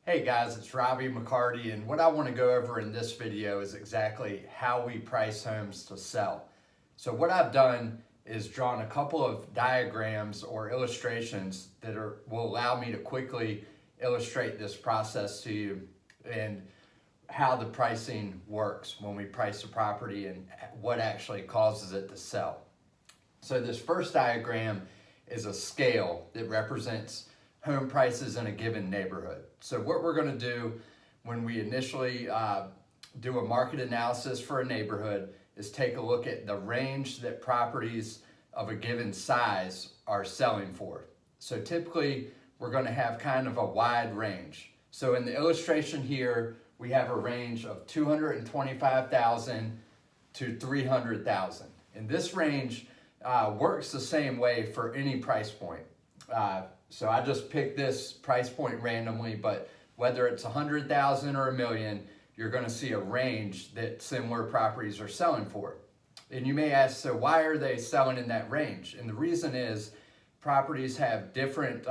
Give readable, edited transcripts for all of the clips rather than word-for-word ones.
Hey guys, it's Robbie McCarty, and what I want to go over in this video is exactly how we price homes to sell. So what I've done is drawn a couple of diagrams or illustrations that will allow me to quickly illustrate this process to you and how the pricing works when we price a property and what actually causes it to sell. So this first diagram is a scale that represents home prices in a given neighborhood. So what we're going to do when we initially do a market analysis for a neighborhood is take a look at the range that properties of a given size are selling for. So typically we're going to have kind of a wide range. So in the illustration here, we have a range of 225,000 to 300,000. And this range works the same way for any price point. So I just picked this price point randomly, but whether it's 100,000 or a million, you're going to see a range that similar properties are selling for. And you may ask, so why are they selling in that range? And the reason is properties have different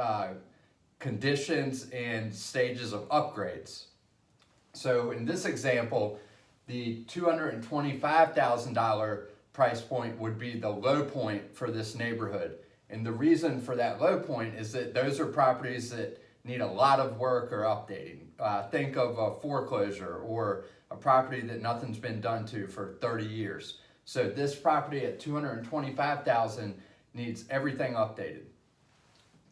conditions and stages of upgrades. So in this example, the $225,000 price point would be the low point for this neighborhood. And the reason for that low point is that those are properties that need a lot of work or updating. Think of a foreclosure or a property that nothing's been done to for 30 years. So this property at $225,000 needs everything updated.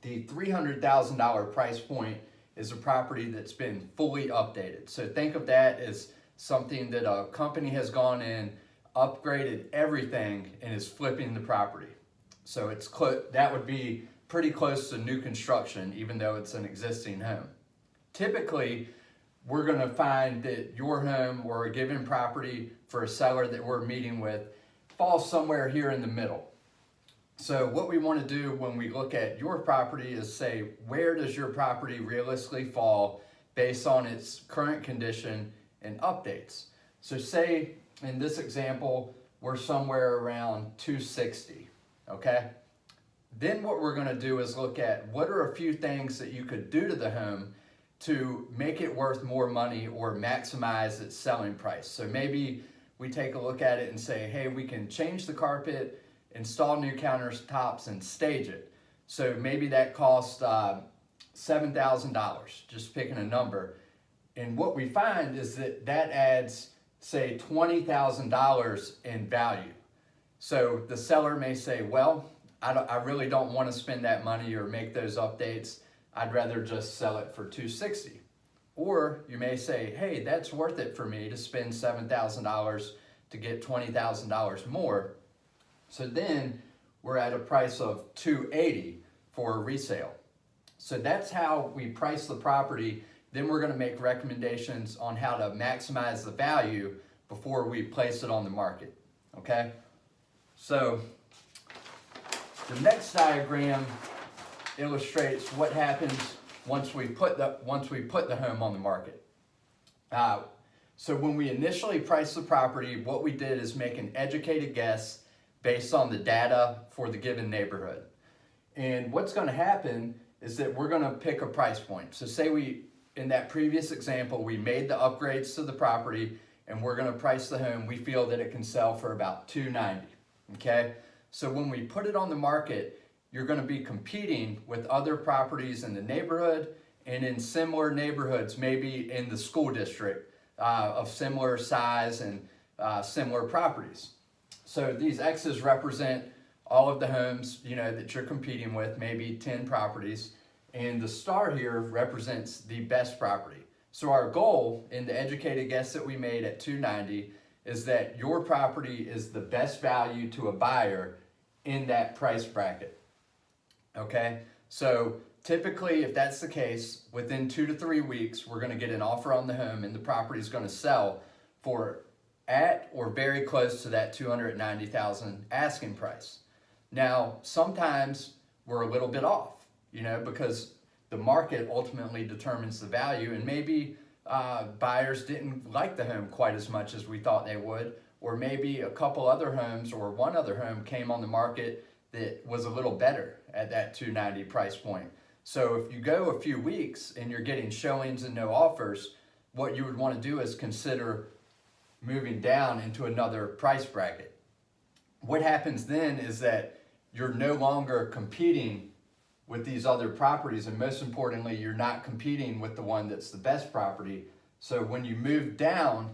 The $300,000 price point is a property that's been fully updated. So think of that as something that a company has gone in, upgraded everything, and is flipping the property. So that would be pretty close to new construction, even though it's an existing home. Typically, we're going to find that your home or a given property for a seller that we're meeting with falls somewhere here in the middle. So what we want to do when we look at your property is say, where does your property realistically fall based on its current condition and updates? So say in this example, we're somewhere around 260, okay? Then what we're going to do is look at what are a few things that you could do to the home to make it worth more money or maximize its selling price. So maybe we take a look at it and say, hey, we can change the carpet, install new countertops, and stage it. So maybe that costs $7,000, just picking a number. And what we find is that adds, say, $20,000 in value. So the seller may say, well, I really don't want to spend that money or make those updates. I'd rather just sell it for $260. Or you may say, hey, that's worth it for me to spend $7,000 to get $20,000 more. So then we're at a price of $280 for a resale. So that's how we price the property. Then we're going to make recommendations on how to maximize the value before we place it on the market. Okay? So the next diagram illustrates what happens once we put the home on the market. So when we initially priced the property, what we did is make an educated guess based on the data for the given neighborhood. And what's going to happen is that we're going to pick a price point. So say in that previous example, we made the upgrades to the property and we're going to price the home. We feel that it can sell for about $290. Okay? So when we put it on the market, you're going to be competing with other properties in the neighborhood and in similar neighborhoods, maybe in the school district of similar size and similar properties. So these X's represent all of the homes, that you're competing with, maybe 10 properties. And the star here represents the best property. So our goal in the educated guess that we made at $290 is that your property is the best value to a buyer in that price bracket. Okay, so typically if that's the case, within 2 to 3 weeks, we're going to get an offer on the home and the property is going to sell for at or very close to that $290,000 asking price. Now, sometimes we're a little bit off, because the market ultimately determines the value, and maybe buyers didn't like the home quite as much as we thought they would, or maybe a couple other homes or one other home came on the market that was a little better at that $290 price point. So if you go a few weeks and you're getting showings and no offers, what you would want to do is consider moving down into another price bracket. What happens then is that you're no longer competing with these other properties, and most importantly, you're not competing with the one that's the best property. So when you move down,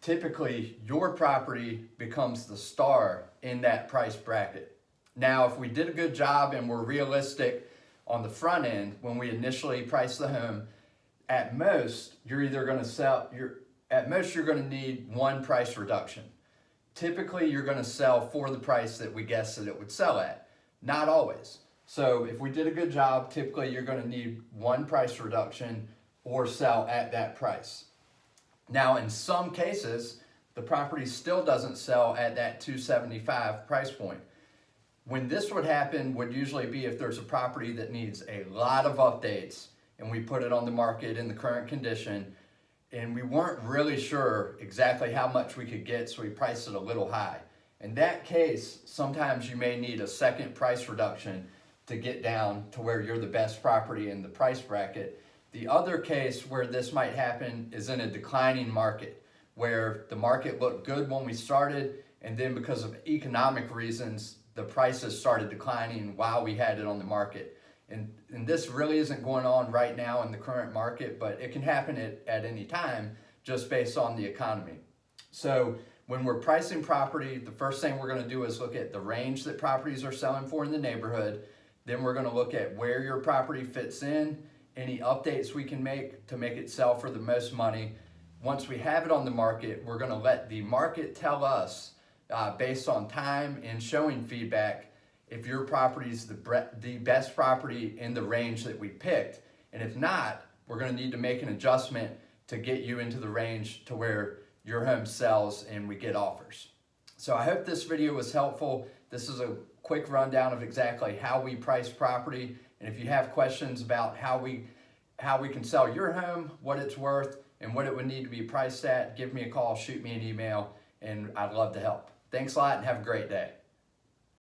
typically your property becomes the star in that price bracket. Now, if we did a good job and we're realistic on the front end, when we initially price the home, at most, you're going to need one price reduction. Typically, you're going to sell for the price that we guessed that it would sell at. Not always. So if we did a good job, typically you're going to need one price reduction or sell at that price. Now, in some cases, the property still doesn't sell at that $275 price point. When this would happen would usually be if there's a property that needs a lot of updates and we put it on the market in the current condition and we weren't really sure exactly how much we could get, so we priced it a little high. In that case, sometimes you may need a second price reduction to get down to where you're the best property in the price bracket. The other case where this might happen is in a declining market, where the market looked good when we started, and then because of economic reasons, the prices started declining while we had it on the market. And this really isn't going on right now in the current market, but it can happen at any time just based on the economy. So when we're pricing property, the first thing we're going to do is look at the range that properties are selling for in the neighborhood. Then we're going to look at where your property fits in, any updates we can make to make it sell for the most money. Once we have it on the market, we're going to let the market tell us, based on time and showing feedback, if your property is the best property in the range that we picked. And if not, we're going to need to make an adjustment to get you into the range to where your home sells and we get offers. So I hope this video was helpful. This is a quick rundown of exactly how we price property. And if you have questions about how we can sell your home, what it's worth, and what it would need to be priced at, give me a call, shoot me an email, and I'd love to help. Thanks a lot and have a great day.